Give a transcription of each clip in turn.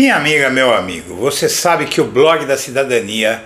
Minha amiga, meu amigo, você sabe que o Blog da Cidadania,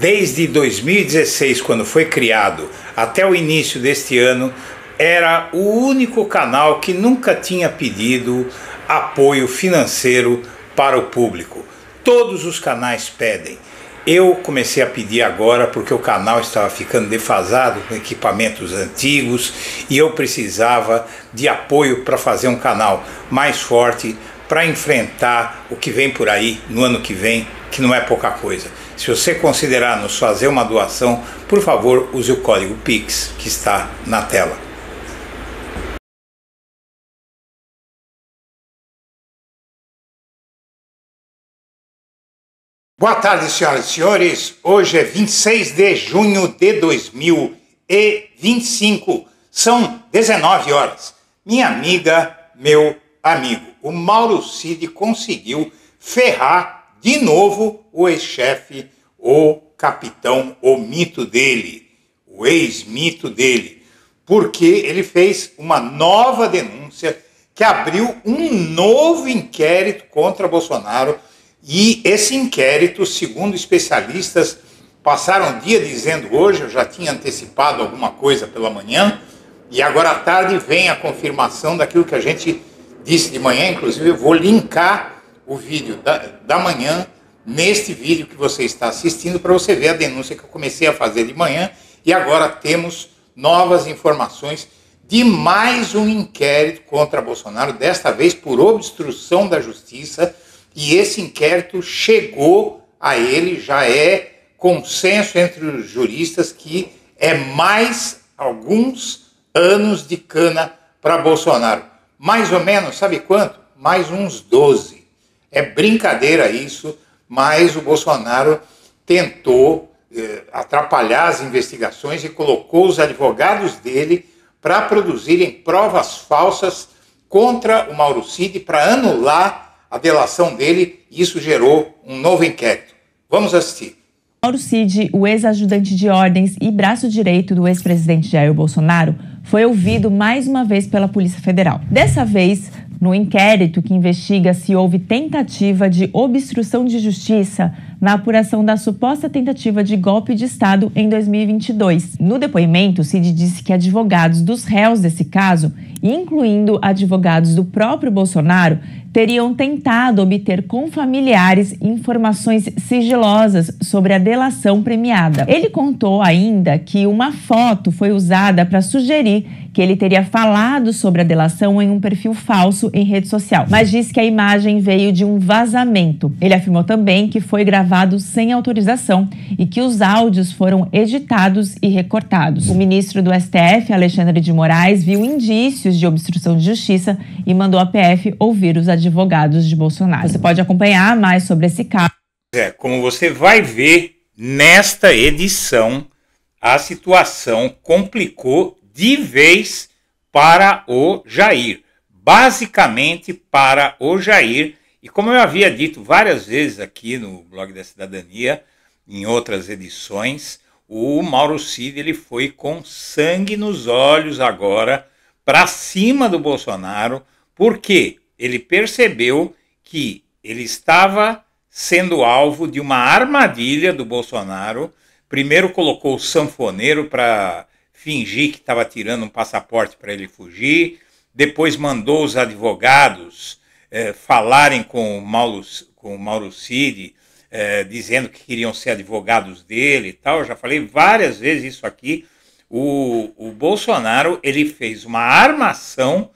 desde 2016, quando foi criado, até o início deste ano, era o único canal que nunca tinha pedido apoio financeiro para o público. Todos os canais pedem. Eu comecei a pedir agora porque o canal estava ficando defasado com equipamentos antigos e eu precisava de apoio para fazer um canal mais forte para enfrentar o que vem por aí no ano que vem, que não é pouca coisa. Se você considerar nos fazer uma doação, por favor, use o código PIX que está na tela. Boa tarde, senhoras e senhores. Hoje é 26 de junho de 2025. São 19 horas. Minha amiga, meu amigo, o Mauro Cid conseguiu ferrar de novo o ex-chefe, o capitão, o mito dele, o ex-mito dele, porque ele fez uma nova denúncia que abriu um novo inquérito contra Bolsonaro. E esse inquérito, segundo especialistas, passaram o dia dizendo hoje, eu já tinha antecipado alguma coisa pela manhã, e agora à tarde vem a confirmação daquilo que a gente disse de manhã. Inclusive eu vou linkar o vídeo da manhã neste vídeo que você está assistindo para você ver a denúncia que eu comecei a fazer de manhã, e agora temos novas informações de mais um inquérito contra Bolsonaro, desta vez por obstrução da justiça. E esse inquérito chegou a ele, já é consenso entre os juristas que é mais alguns anos de cana para Bolsonaro. Mais ou menos, sabe quanto? Mais uns 12. É brincadeira isso, mas o Bolsonaro tentou atrapalhar as investigações e colocou os advogados dele para produzirem provas falsas contra o Mauro Cid para anular a delação dele, e isso gerou um novo inquérito. Vamos assistir. Mauro Cid, o ex-ajudante de ordens e braço direito do ex-presidente Jair Bolsonaro, foi ouvido mais uma vez pela Polícia Federal. Dessa vez, no inquérito que investiga se houve tentativa de obstrução de justiça na apuração da suposta tentativa de golpe de Estado em 2022. No depoimento, Cid disse que advogados dos réus desse caso, incluindo advogados do próprio Bolsonaro, teriam tentado obter com familiares informações sigilosas sobre a delação premiada. Ele contou ainda que uma foto foi usada para sugerir que ele teria falado sobre a delação em um perfil falso em rede social, mas disse que a imagem veio de um vazamento. Ele afirmou também que foi gravado sem autorização e que os áudios foram editados e recortados. O ministro do STF, Alexandre de Moraes, viu indícios de obstrução de justiça e mandou a PF ouvir os advogados de Bolsonaro. Você pode acompanhar mais sobre esse caso. Como você vai ver nesta edição, a situação complicou de vez para o Jair. Basicamente para o Jair. E como eu havia dito várias vezes aqui no Blog da Cidadania, em outras edições, o Mauro Cid ele foi com sangue nos olhos agora para cima do Bolsonaro, porque ele percebeu que ele estava sendo alvo de uma armadilha do Bolsonaro. Primeiro colocou o sanfoneiro para fingir que estava tirando um passaporte para ele fugir, depois mandou os advogados falarem com o Mauro Cid, dizendo que queriam ser advogados dele e tal. Eu já falei várias vezes isso aqui. O Bolsonaro ele fez uma armação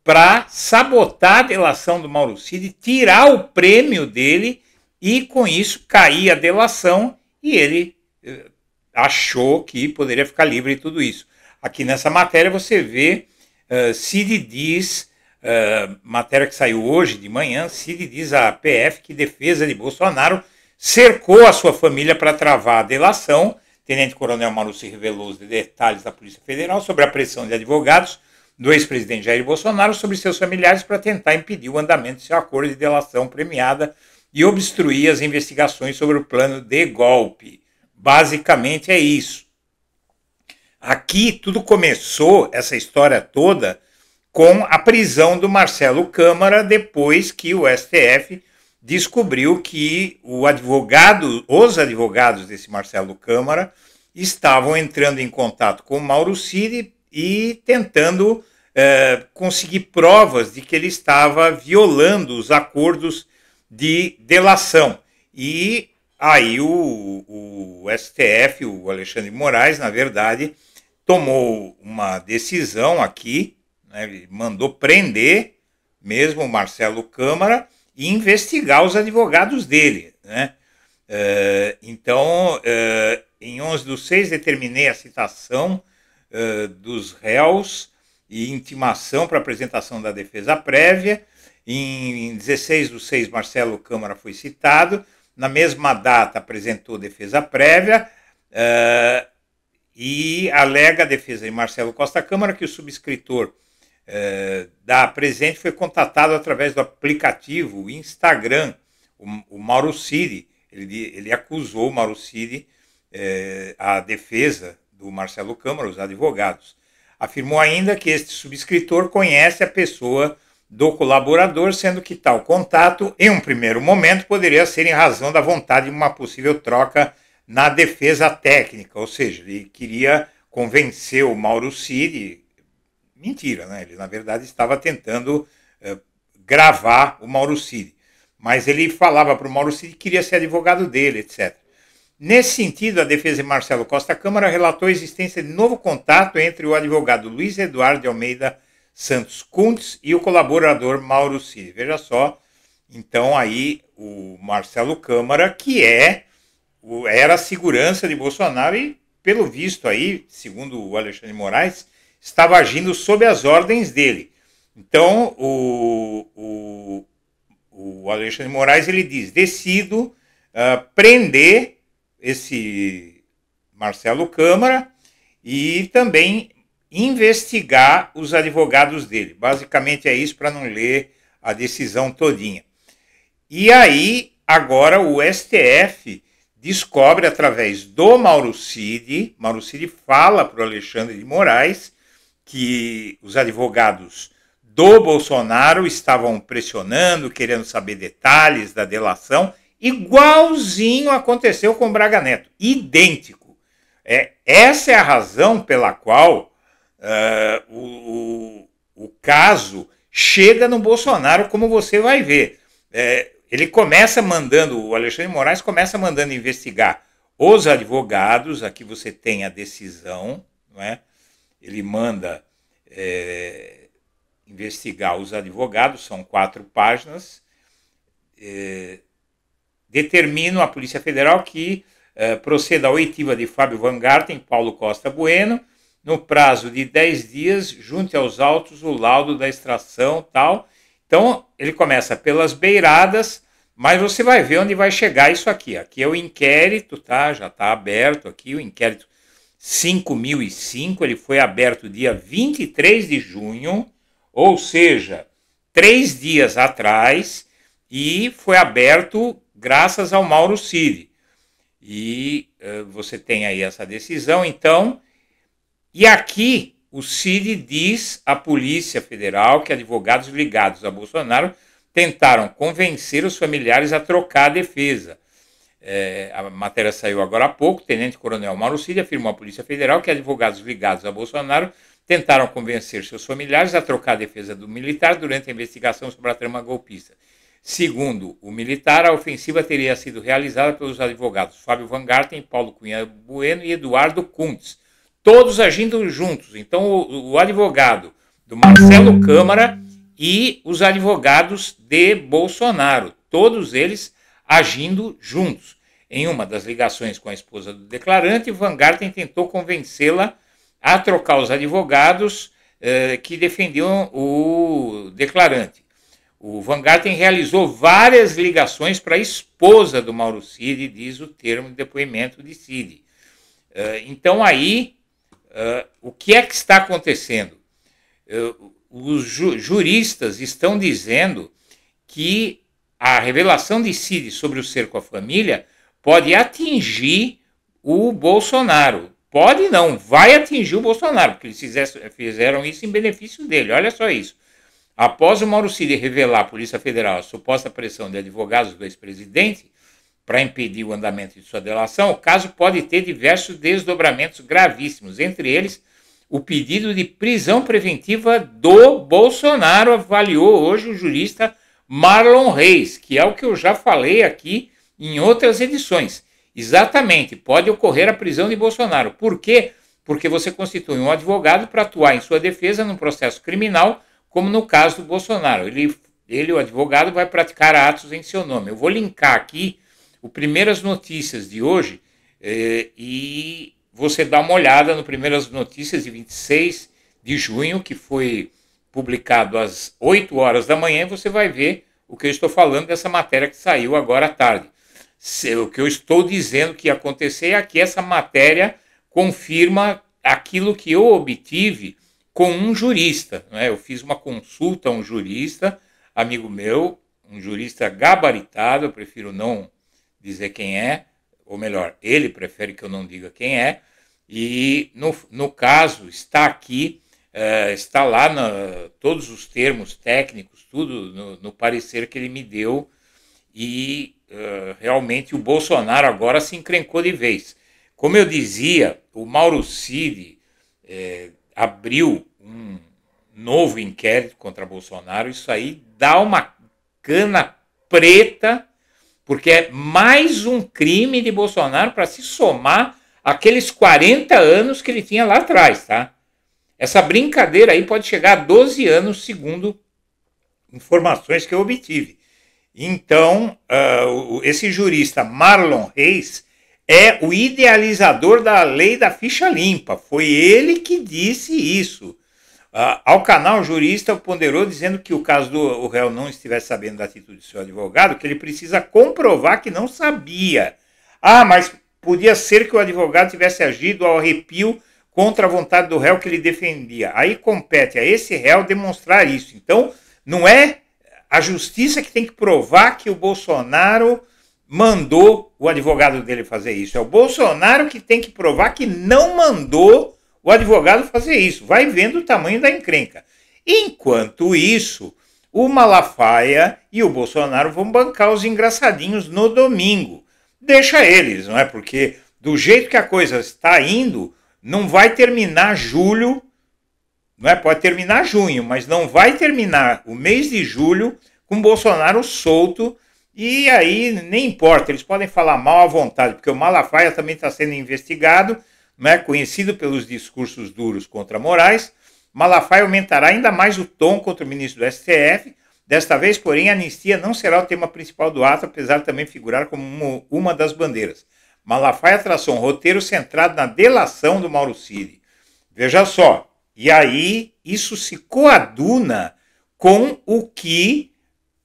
para sabotar a delação do Mauro Cid, tirar o prêmio dele e com isso cair a delação, e ele achou que poderia ficar livre de tudo isso. Aqui nessa matéria você vê Cid diz, matéria que saiu hoje de manhã, Cid diz à PF que defesa de Bolsonaro cercou a sua família para travar a delação. Tenente-Coronel Mauro Cid revelou os detalhes da Polícia Federal sobre a pressão de advogados do ex-presidente Jair Bolsonaro sobre seus familiares para tentar impedir o andamento de seu acordo de delação premiada e obstruir as investigações sobre o plano de golpe. Basicamente é isso. Aqui tudo começou, essa história toda, com a prisão do Marcelo Câmara, depois que o STF descobriu que os advogados desse Marcelo Câmara estavam entrando em contato com o Mauro Cid e tentando conseguir provas de que ele estava violando os acordos de delação. E aí o STF, o Alexandre de Moraes, na verdade, tomou uma decisão aqui, né, ele mandou prender mesmo o Marcelo Câmara e investigar os advogados dele, né? Então, em 11/6, determinei a citação dos réus e intimação para apresentação da defesa prévia. Em 16/6, Marcelo Câmara foi citado. Na mesma data, apresentou defesa prévia e alega a defesa de Marcelo Costa Câmara que o subscritor da presente foi contatado através do aplicativo Instagram, o Mauro Cid. Ele acusou o Mauro Cid, a defesa do Marcelo Câmara, os advogados. Afirmou ainda que este subscritor conhece a pessoa do colaborador, sendo que tal contato, em um primeiro momento, poderia ser em razão da vontade de uma possível troca na defesa técnica, ou seja, ele queria convencer o Mauro Cid. Mentira, né? Ele, na verdade, estava tentando gravar o Mauro Cid. Mas ele falava para o Mauro Cid que queria ser advogado dele, etc. Nesse sentido, a defesa de Marcelo Costa Câmara relatou a existência de novo contato entre o advogado Luiz Eduardo de Almeida Santos Kuntz e o colaborador Mauro Cid. Veja só, então aí o Marcelo Câmara, que era a segurança de Bolsonaro e, pelo visto aí, segundo o Alexandre de Moraes, estava agindo sob as ordens dele. Então, o Alexandre de Moraes, ele diz: decido prender esse Marcelo Câmara e também investigar os advogados dele. Basicamente é isso, para não ler a decisão todinha. E aí, agora o STF descobre através do Mauro Cid fala para o Alexandre de Moraes que os advogados do Bolsonaro estavam pressionando, querendo saber detalhes da delação, igualzinho aconteceu com o Braga Neto, idêntico. Essa é a razão pela qual o caso chega no Bolsonaro, como você vai ver. Ele começa mandando, o Alexandre de Moraes começa mandando investigar os advogados. Aqui você tem a decisão, não é? Ele manda investigar os advogados, são 4 páginas. Determino a Polícia Federal que proceda à oitiva de Fábio Van Garten, Paulo Costa Bueno, no prazo de 10 dias, junte aos autos o laudo da extração, tal. Então, ele começa pelas beiradas, mas você vai ver onde vai chegar isso aqui. Aqui é o inquérito, tá? Já está aberto aqui, o inquérito 5005, ele foi aberto dia 23 de junho, ou seja, 3 dias atrás, e foi aberto graças ao Mauro Cid. E você tem aí essa decisão, então. E aqui o Cid diz à Polícia Federal que advogados ligados a Bolsonaro tentaram convencer os familiares a trocar a defesa. A matéria saiu agora há pouco. O tenente-coronel Mauro Cid afirmou à Polícia Federal que advogados ligados a Bolsonaro tentaram convencer seus familiares a trocar a defesa do militar durante a investigação sobre a trama golpista. Segundo o militar, a ofensiva teria sido realizada pelos advogados Fábio Van Garten, Paulo Cunha Bueno e Eduardo Kuntz, todos agindo juntos. Então, o advogado do Marcelo Câmara e os advogados de Bolsonaro, todos eles agindo juntos. Em uma das ligações com a esposa do declarante, Van Garten tentou convencê-la a trocar os advogados que defendiam o declarante. O Van Garten realizou várias ligações para a esposa do Mauro Cid, diz o termo de depoimento de Cid. Então aí, o que é que está acontecendo? Os juristas estão dizendo que a revelação de Cid sobre o cerco à família pode atingir o Bolsonaro. Pode não, vai atingir o Bolsonaro, porque eles fizeram isso em benefício dele. Olha só isso. Após o Mauro Cid revelar à Polícia Federal a suposta pressão de advogados do ex-presidente para impedir o andamento de sua delação, o caso pode ter diversos desdobramentos gravíssimos, entre eles o pedido de prisão preventiva do Bolsonaro, avaliou hoje o jurista Marlon Reis, que é o que eu já falei aqui em outras edições. Exatamente, pode ocorrer a prisão de Bolsonaro. Por quê? Porque você constitui um advogado para atuar em sua defesa num processo criminal, como no caso do Bolsonaro. Ele, o advogado, vai praticar atos em seu nome. Eu vou linkar aqui o Primeiras Notícias de hoje e você dá uma olhada no Primeiras Notícias de 26 de junho, que foi publicado às 8 horas da manhã, e você vai ver o que eu estou falando dessa matéria que saiu agora à tarde. O que eu estou dizendo que ia acontecer é que essa matéria confirma aquilo que eu obtive com um jurista. Né? Eu fiz uma consulta a um jurista, amigo meu, um jurista gabaritado, eu prefiro não dizer quem é, ou melhor, ele prefere que eu não diga quem é, e no caso está aqui, está lá todos os termos técnicos, tudo no parecer que ele me deu, e realmente o Bolsonaro agora se encrencou de vez. Como eu dizia, o Mauro Cid abriu um novo inquérito contra Bolsonaro, isso aí dá uma cana preta, porque é mais um crime de Bolsonaro para se somar aqueles 40 anos que ele tinha lá atrás, tá? Essa brincadeira aí pode chegar a 12 anos, segundo informações que eu obtive. Então, esse jurista Marlon Reis é o idealizador da lei da ficha limpa. Foi ele que disse isso. Ao canal, o jurista ponderou dizendo que o caso do réu não estivesse sabendo da atitude do seu advogado, que ele precisa comprovar que não sabia. Mas podia ser que o advogado tivesse agido ao arrepio contra a vontade do réu que ele defendia. Aí compete a esse réu demonstrar isso. Então, não é a justiça que tem que provar que o Bolsonaro mandou o advogado dele fazer isso. É o Bolsonaro que tem que provar que não mandou o advogado fazer isso. Vai vendo o tamanho da encrenca. Enquanto isso, o Malafaia e o Bolsonaro vão bancar os engraçadinhos no domingo. Deixa eles, não é? Porque do jeito que a coisa está indo, não vai terminar julho, não é? Pode terminar junho, mas não vai terminar o mês de julho com Bolsonaro solto. E aí nem importa, eles podem falar mal à vontade, porque o Malafaia também está sendo investigado, né, conhecido pelos discursos duros contra Moraes. Malafaia aumentará ainda mais o tom contra o ministro do STF. Desta vez, porém, a anistia não será o tema principal do ato, apesar de também figurar como uma das bandeiras. Malafaia traçou um roteiro centrado na delação do Mauro Cid. Veja só, e aí isso se coaduna com o que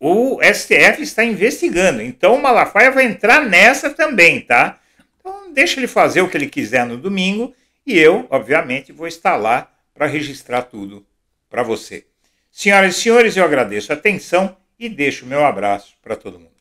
o STF está investigando. Então o Malafaia vai entrar nessa também, tá? Então deixa ele fazer o que ele quiser no domingo e eu, obviamente, vou estar lá para registrar tudo para você. Senhoras e senhores, eu agradeço a atenção e deixo o meu abraço para todo mundo.